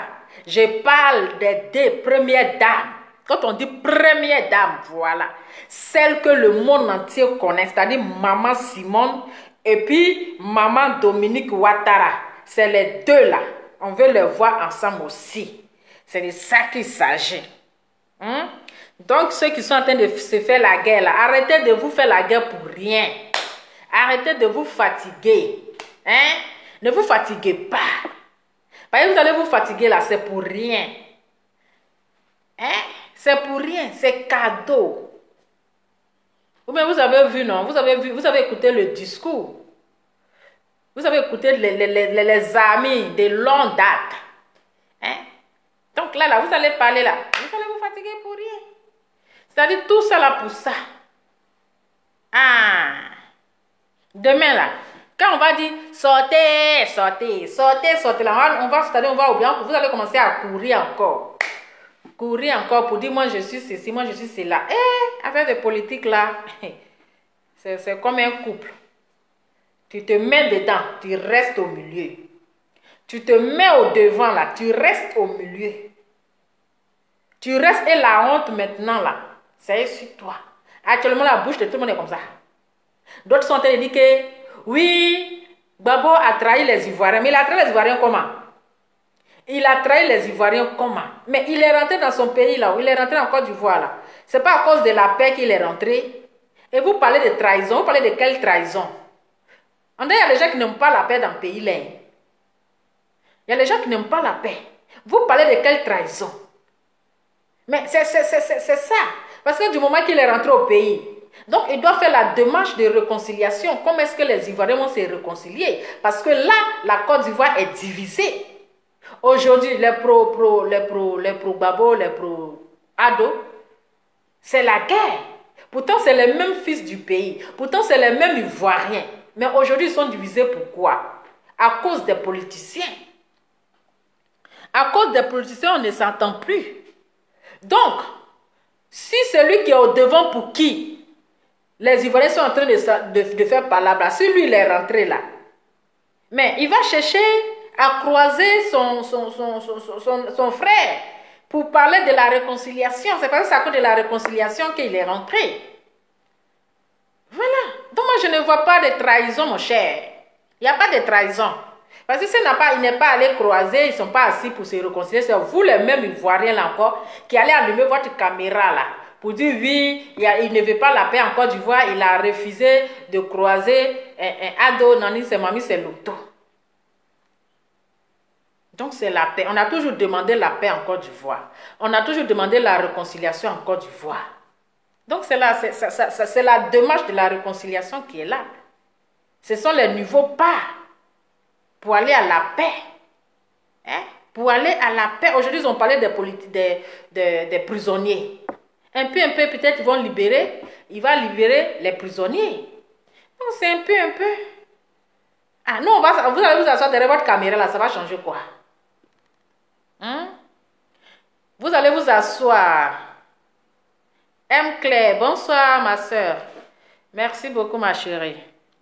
Je parle des deux premières dames. Quand on dit première dame, voilà. Celle que le monde entier connaît, c'est-à-dire maman Simone et puis maman Dominique Ouattara. C'est les deux là. On veut les voir ensemble aussi. C'est de ça qu'il s'agit. Donc, ceux qui sont en train de se faire la guerre là, arrêtez de vous faire la guerre pour rien. Arrêtez de vous fatiguer. Hein? Ne vous fatiguez pas. Parce que vous allez vous fatiguer là, c'est pour rien. Hein? C'est pour rien, c'est cadeau. Ou bien vous avez vu, non? Vous avez écouté le discours. Vous avez écouté les amis de longue date. Hein? Donc là, vous allez parler là. Vous allez vous fatiguer pour rien. C'est-à-dire tout ça là pour ça. Ah! Demain là, quand on va dire sortez là, on va oublier, vous allez commencer à courir encore. Courir encore pour dire moi je suis ceci, moi je suis cela. Affaire de politique là, c'est comme un couple. Tu te mets dedans, tu restes au milieu. Tu te mets au devant là, tu restes au milieu. Tu restes et la honte maintenant là, c'est sur toi. Actuellement la bouche de tout le monde est comme ça. D'autres sont en train de dire que oui, Babo a trahi les Ivoiriens. Mais il a trahi les Ivoiriens comment? Il a trahi les Ivoiriens comment? Mais il est rentré dans son pays là, il est rentré en Côte d'Ivoire là. C'est pas à cause de la paix qu'il est rentré. Et vous parlez de trahison. Vous parlez de quelle trahison? Il y a des gens qui n'aiment pas la paix dans le pays là. Il y a des gens qui n'aiment pas la paix. Vous parlez de quelle trahison? Mais c'est ça. Parce que du moment qu'il est rentré au pays, donc il doit faire la démarche de réconciliation. Comment est-ce que les Ivoiriens vont se réconcilier? Parce que là, la Côte d'Ivoire est divisée. Aujourd'hui, les pro-Babo, les pro-Ado, c'est la guerre. Pourtant, c'est les mêmes fils du pays. Pourtant, c'est les mêmes Ivoiriens. Mais aujourd'hui, ils sont divisés pourquoi? À cause des politiciens. À cause des politiciens, on ne s'entend plus. Donc, si celui qui est au devant pour qui les Ivoiriens sont en train de faire palabre, si lui il est rentré là, mais il va chercher à croiser son frère pour parler de la réconciliation. C'est parce que c'est à cause de la réconciliation qu'il est rentré. Voilà. Donc moi je ne vois pas de trahison, mon cher. Il n'y a pas de trahison. Parce que il n'est pas allé croiser, ils ne sont pas assis pour se réconcilier. C'est vous les mêmes Ivoiriens là encore qui allez allumer votre caméra là pour dire oui, il ne veut pas la paix en Côte d'Ivoire, il a refusé de croiser un ado, nani, c'est mamie, c'est l'auto. Donc c'est la paix. On a toujours demandé la paix en Côte d'Ivoire. On a toujours demandé la réconciliation en Côte d'Ivoire. Donc c'est la démarche de la réconciliation qui est là. Ce sont les nouveaux pas pour aller à la paix. Hein? Pour aller à la paix. Aujourd'hui, ils ont parlé des prisonniers. Un peu, peut-être ils vont libérer. Il va libérer les prisonniers. Donc c'est un peu. Ah non, vous allez vous asseoir derrière votre caméra là, ça va changer quoi? Hein? Vous allez vous asseoir. M. Claire, bonsoir ma soeur. Merci beaucoup ma chérie.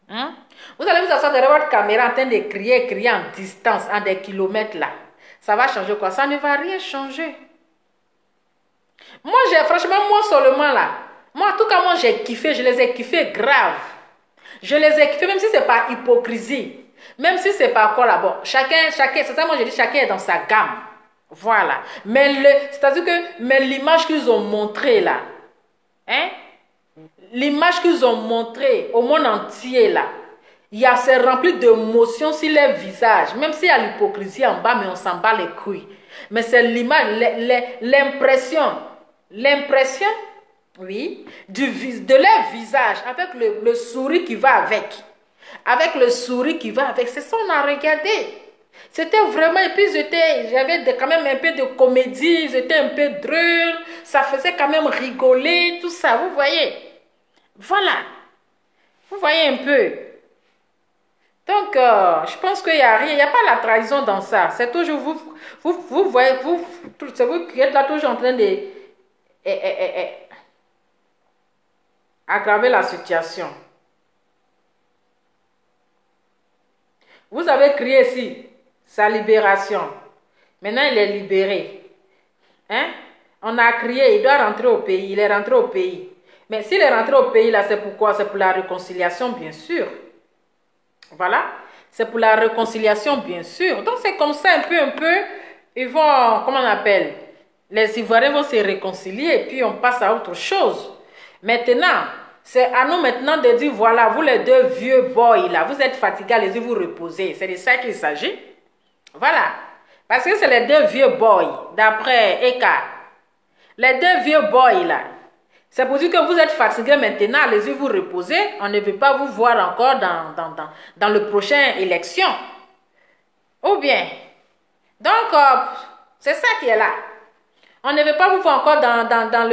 Hein? Vous allez vous asseoir derrière votre caméra en train de crier en distance, en des kilomètres là. Ça va changer quoi? Ça ne va rien changer. Moi, franchement, moi seulement là. Moi, en tout cas, moi, j'ai kiffé. Je les ai kiffés grave. Je les ai kiffés, même si c'est pas hypocrisie. Même si c'est pas quoi là-bas. Chacun, c'est ça, moi, je dis, chacun est dans sa gamme. Voilà. Mais c'est-à-dire que l'image qu'ils ont montrée là, hein? L'image qu'ils ont montrée au monde entier là, c'est rempli d'émotions sur les visages. Même s'il y a l'hypocrisie en bas, mais on s'en bat les couilles. Mais c'est l'image, l'impression, oui, de leur visage, avec le sourire qui va avec. Avec le sourire qui va avec. C'est ça qu'on a regardé. C'était vraiment, et puis j'avais quand même un peu de comédie, j'étais un peu drôle, ça faisait quand même rigoler, tout ça, vous voyez. Voilà. Vous voyez un peu. Donc, je pense qu'il n'y a rien, il n'y a pas la trahison dans ça. C'est toujours vous voyez, c'est vous qui êtes là toujours en train de aggraver la situation. Vous avez crié ici sa libération. Maintenant, il est libéré. Hein? On a crié, il doit rentrer au pays. Il est rentré au pays. Mais s'il est rentré au pays, là, c'est pourquoi? C'est pour la réconciliation, bien sûr. Voilà. C'est pour la réconciliation, bien sûr. Donc, c'est comme ça, un peu. Ils vont, comment on appelle? Les Ivoiriens vont se réconcilier et puis on passe à autre chose. Maintenant, c'est à nous maintenant de dire, voilà, vous les deux vieux boys là, vous êtes fatigués, allez-y vous reposer. C'est de ça qu'il s'agit. Voilà. Parce que c'est les deux vieux boys, d'après Eka. Les deux vieux boys là. C'est pour dire que vous êtes fatigués maintenant, allez-y vous reposer. On ne veut pas vous voir encore dans le prochain élection. Ou bien. Donc, c'est ça qui est là. On ne veut pas vous voir encore dans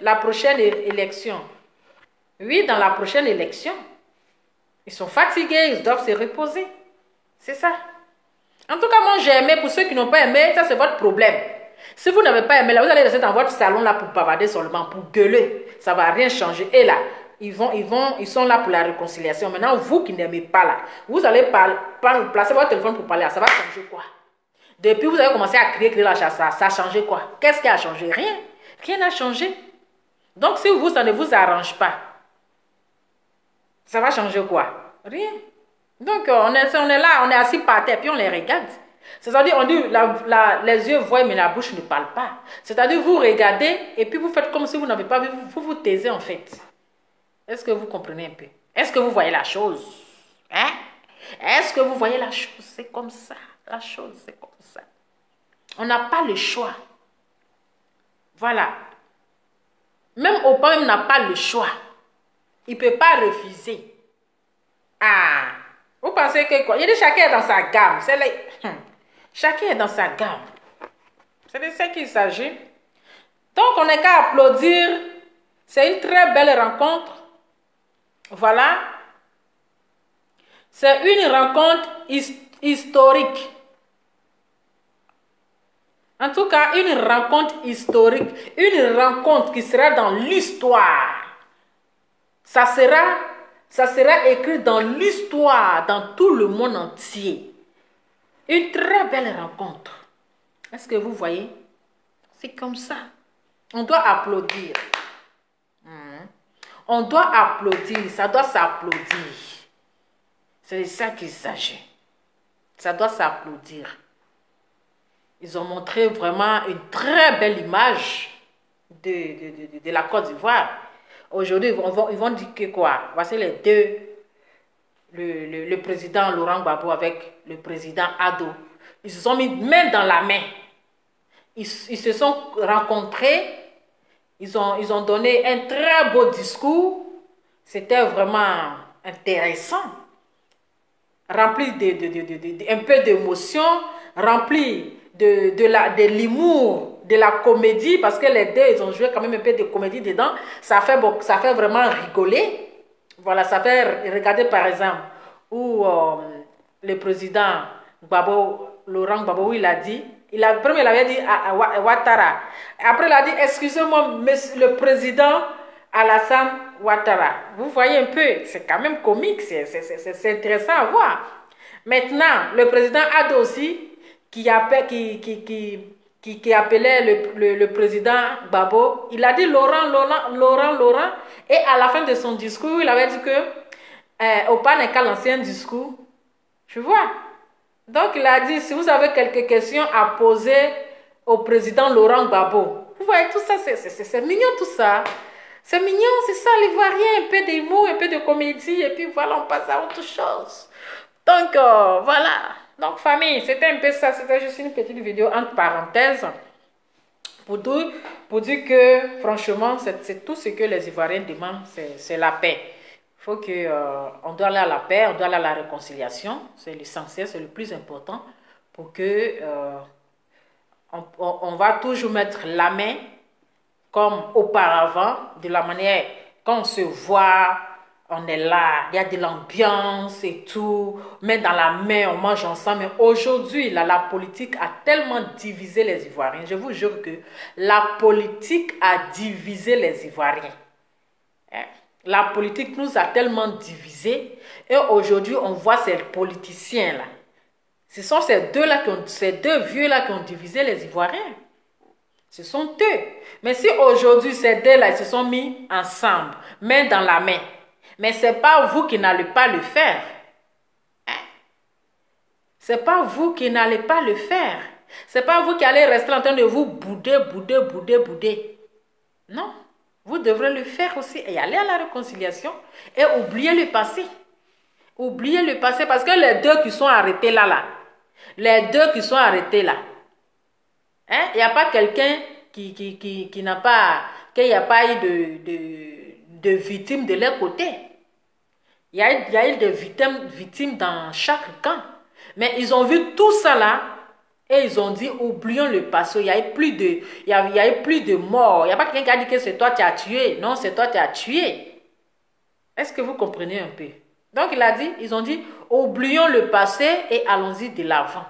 la prochaine élection. Oui, dans la prochaine élection. Ils sont fatigués, ils doivent se reposer. C'est ça. En tout cas, moi j'ai aimé. Pour ceux qui n'ont pas aimé, ça c'est votre problème. Si vous n'avez pas aimé, là, vous allez rester dans votre salon là pour bavarder seulement, pour gueuler. Ça ne va rien changer. Et là, ils sont là pour la réconciliation. Maintenant, vous qui n'aimez pas là, vous allez placer votre téléphone pour parler. Ça va changer quoi? Depuis vous avez commencé à crier la chasse, ça a changé quoi? Qu'est-ce qui a changé? Rien. Rien n'a changé. Donc si vous, ça ne vous arrange pas, ça va changer quoi? Rien. Donc on est là, on est assis par terre, puis on les regarde. C'est-à-dire, on dit, les yeux voient, mais la bouche ne parle pas. C'est-à-dire, vous regardez, et puis vous faites comme si vous n'avez pas vu, vous vous taisez en fait. Est-ce que vous comprenez un peu? Est-ce que vous voyez la chose? Hein? Est-ce que vous voyez la chose? C'est comme ça. La chose, c'est comme ça. On n'a pas le choix. Voilà. Même Opa n'a pas le choix. Il ne peut pas refuser. Ah! Vous pensez que quoi? Il dit chacun est dans sa gamme. Chacun est dans sa gamme. C'est de ça qu'il s'agit. Donc, on n'est qu'à applaudir. C'est une très belle rencontre. Voilà. C'est une rencontre historique. En tout cas, une rencontre historique. Une rencontre qui sera dans l'histoire. Ça sera écrit dans l'histoire, dans tout le monde entier. Une très belle rencontre. Est-ce que vous voyez? C'est comme ça. On doit applaudir. On doit applaudir. Ça doit s'applaudir. C'est de ça qu'il s'agit. Ça doit s'applaudir. Ils ont montré vraiment une très belle image de la Côte d'Ivoire. Aujourd'hui, ils vont dire que quoi? Voici les deux. Le président Laurent Gbagbo avec le président Ado. Ils se sont mis main dans la main. Ils se sont rencontrés. Ils ont donné un très beau discours. C'était vraiment intéressant. Rempli un peu d'émotion. Rempli de l'humour, de la comédie. Parce que les deux, ils ont joué quand même un peu de comédie dedans. Ça fait vraiment rigoler. Voilà, ça fait regarder par exemple où le président Laurent Gbagbo, il a dit, premier il avait dit à Ouattara. Après il a dit, excusez-moi, monsieur le président Alassane Ouattara. Vous voyez un peu, c'est quand même comique, c'est intéressant à voir. Maintenant, le président Ado aussi, qui appelait le président Gbagbo, il a dit Laurent, et à la fin de son discours, il avait dit que Opa n'est qu'à l'ancien discours. Tu vois? Donc il a dit, si vous avez quelques questions à poser au président Laurent Gbagbo, vous voyez tout ça, c'est mignon tout ça. C'est mignon, c'est ça l'ivoirien, un peu d'humour, un peu de comédie, et puis voilà, on passe à autre chose. Donc voilà. Donc famille, c'était un peu ça, c'était juste une petite vidéo entre parenthèses pour dire que franchement, c'est tout ce que les Ivoiriens demandent, c'est la paix. Il faut on doit aller à la paix, on doit aller à la réconciliation, c'est l'essentiel, c'est le plus important pour que on va toujours mettre la main comme auparavant, de la manière quand on se voit. On est là, il y a de l'ambiance et tout, main dans la main, on mange ensemble. Mais aujourd'hui, la politique a tellement divisé les Ivoiriens. Je vous jure que la politique a divisé les Ivoiriens. La politique nous a tellement divisés. Et aujourd'hui, on voit ces politiciens-là. Ce sont ces deux vieux-là qui ont divisé les Ivoiriens. Ce sont eux. Mais si aujourd'hui, ces deux-là, ils se sont mis ensemble, main dans la main, mais ce n'est pas vous qui n'allez pas le faire. Ce n'est pas vous qui n'allez pas le faire. Ce n'est pas vous qui allez rester en train de vous bouder. Non. Vous devrez le faire aussi et aller à la réconciliation et oublier le passé. Oubliez le passé parce que les deux qui sont arrêtés là, les deux qui sont arrêtés là, il n'y a pas quelqu'un qui n'a pas, qu'il n'y a pas eu de victimes de leur côté. Il y a eu des victimes dans chaque camp. Mais ils ont vu tout ça là et ils ont dit oublions le passé. Il n'y a eu plus de morts. Il n'y a pas quelqu'un qui a dit que c'est toi qui as tué. Non, c'est toi qui as tué. Est-ce que vous comprenez un peu? Donc ils ont dit oublions le passé et allons-y de l'avant.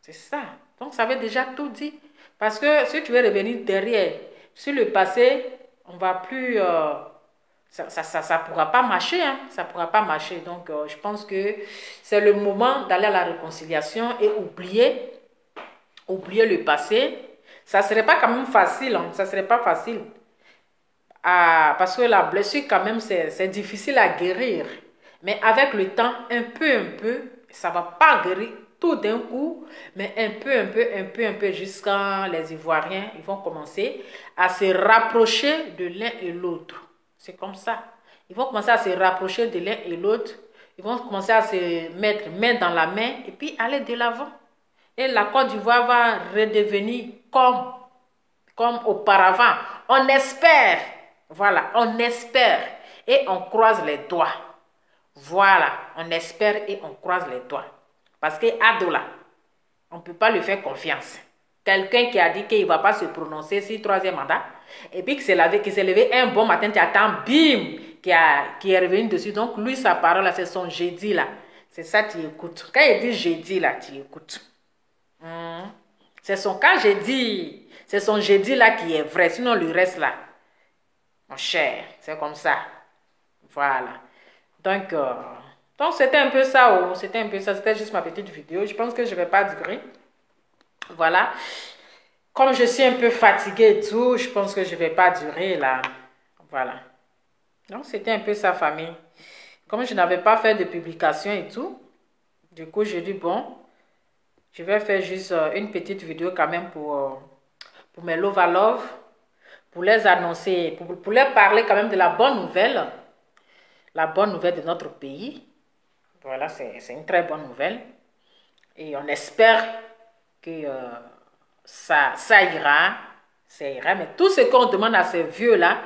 C'est ça. Donc ça veut déjà tout dire. Parce que si tu veux revenir derrière, sur le passé, on va plus... ça pourra pas marcher. Hein? Ça pourra pas marcher. Donc je pense que c'est le moment d'aller à la réconciliation et oublier le passé. Ça serait pas quand même facile. Hein? Ça serait pas facile. Parce que la blessure quand même, c'est difficile à guérir. Mais avec le temps, un peu, ça va pas guérir tout d'un coup, mais un peu, jusqu'à les Ivoiriens, ils vont commencer à se rapprocher de l'un et l'autre. C'est comme ça. Ils vont commencer à se rapprocher de l'un et l'autre. Ils vont commencer à se mettre main dans la main et puis aller de l'avant. Et la Côte d'Ivoire va redevenir comme auparavant. On espère. Voilà, on espère. Et on croise les doigts. Voilà, on espère et on croise les doigts. Parce que Adola, on ne peut pas lui faire confiance. Quelqu'un qui a dit qu'il ne va pas se prononcer sur le troisième mandat, et puis qui s'est levé un bon matin, tu attends, bim, qui est revenu dessus. Donc, lui, sa parole, c'est son jeudi là. C'est ça, tu écoutes. Quand il dit jeudi là, tu écoutes. C'est son quand j'ai dit, c'est son jeudi là qui est vrai. Sinon, le reste là, mon cher, c'est comme ça. Voilà. Donc c'était un peu ça. Oh. C'était un peu ça. C'était juste ma petite vidéo. Je pense que je ne vais pas durer. Voilà. Comme je suis un peu fatiguée et tout, je pense que je ne vais pas durer là. Voilà. Donc c'était un peu ça, famille. Comme je n'avais pas fait de publication et tout, du coup, j'ai dit bon, je vais faire juste une petite vidéo quand même pour mes love à love, pour les annoncer, pour leur parler quand même de la bonne nouvelle de notre pays. Voilà, c'est une très bonne nouvelle. Et on espère que ça ira. Mais tout ce qu'on demande à ces vieux-là,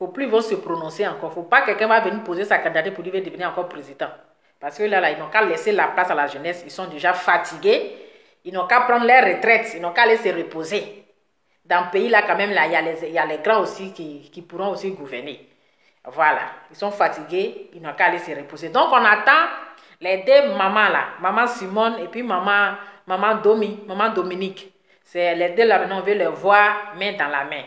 il ne faut plus se prononcer encore. Il ne faut pas que quelqu'un va venir poser sa candidature pour lui devenir encore président. Parce que là, ils n'ont qu'à laisser la place à la jeunesse. Ils sont déjà fatigués. Ils n'ont qu'à prendre leur retraite. Ils n'ont qu'à aller se reposer. Dans le pays, là, quand même, là, il y a les grands aussi qui pourront aussi gouverner. Voilà. Ils sont fatigués. Ils n'ont qu'à aller se reposer. Donc, on attend les deux mamans, là. Maman Simone et puis maman Dominique. C'est les deux, là, maintenant, on veut les voir main dans la main.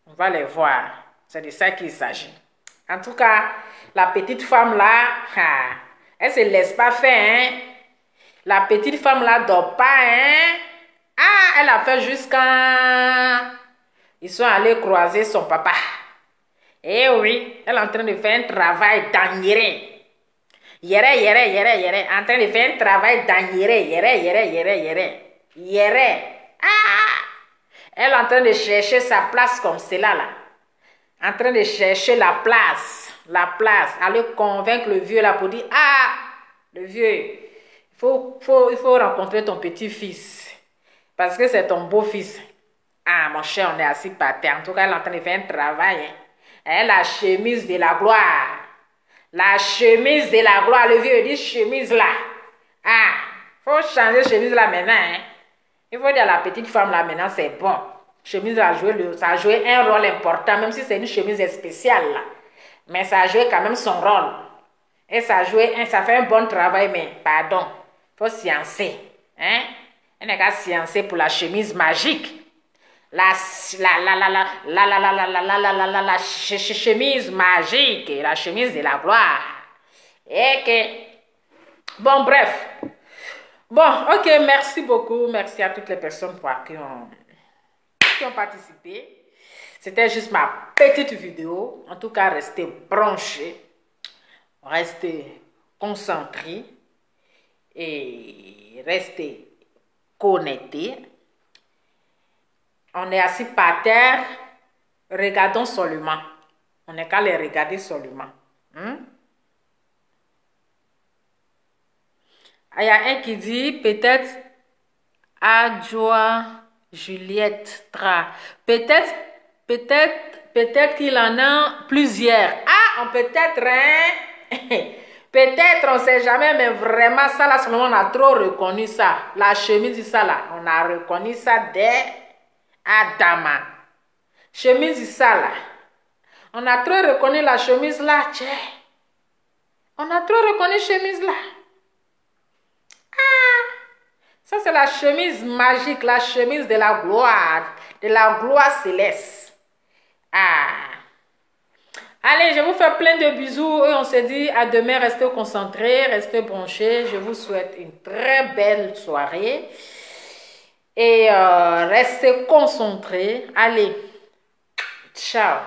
On va les voir. C'est de ça qu'il s'agit. En tout cas, la petite femme, là, elle ne se laisse pas faire, hein. La petite femme là dort pas, hein. Ah, elle a fait jusqu'à... Ils sont allés croiser son papa. Eh oui, elle est en train de faire un travail d'agnérer. En train de faire un travail d'agnérer. Ah! Elle est en train de chercher sa place comme celle-là, là. En train de chercher la place. Aller convaincre le vieux là pour dire, ah, le vieux, il faut rencontrer ton petit-fils. Parce que c'est ton beau-fils. Ah, mon cher, on est assis par terre. En tout cas, elle est en train de faire un travail. Hein. Elle, la chemise de la gloire. La chemise de la gloire. Le vieux dit chemise là. Ah, il faut changer chemise là maintenant. Hein. Il faut dire à la petite femme là maintenant, c'est bon. Chemise ça a joué un rôle important, même si c'est une chemise spéciale là. Mais ça a joué quand même son rôle. Et ça fait un bon travail, mais pardon, il faut sciencer. Hein? On n'est qu'à sciencer pour la chemise magique. La chemise magique, la chemise de la gloire. Et que... Bon, bref. Bon, ok, merci beaucoup. Merci à toutes les personnes qui ont participé. C'était juste ma petite vidéo. En tout cas, restez branchés. Restez concentrés. Et restez connectés. On est assis par terre. Regardons seulement. On n'est qu'à les regarder seulement. Il y a un qui dit peut-être Adjoa Juliette Tra. Peut-être qu'il en a plusieurs. Ah, peut-être, hein? Peut-être, on ne sait jamais, mais vraiment, ça là, on a trop reconnu ça. La chemise, ça là, on a reconnu ça dès Adama. Chemise, ça là. On a trop reconnu la chemise là, tiens. On a trop reconnu chemise là. Ah, ça c'est la chemise magique, la chemise de la gloire céleste. Ah. Allez, je vous fais plein de bisous et on se dit à demain. Restez concentrés, restez branchés. Je vous souhaite une très belle soirée et restez concentrés. Allez, ciao.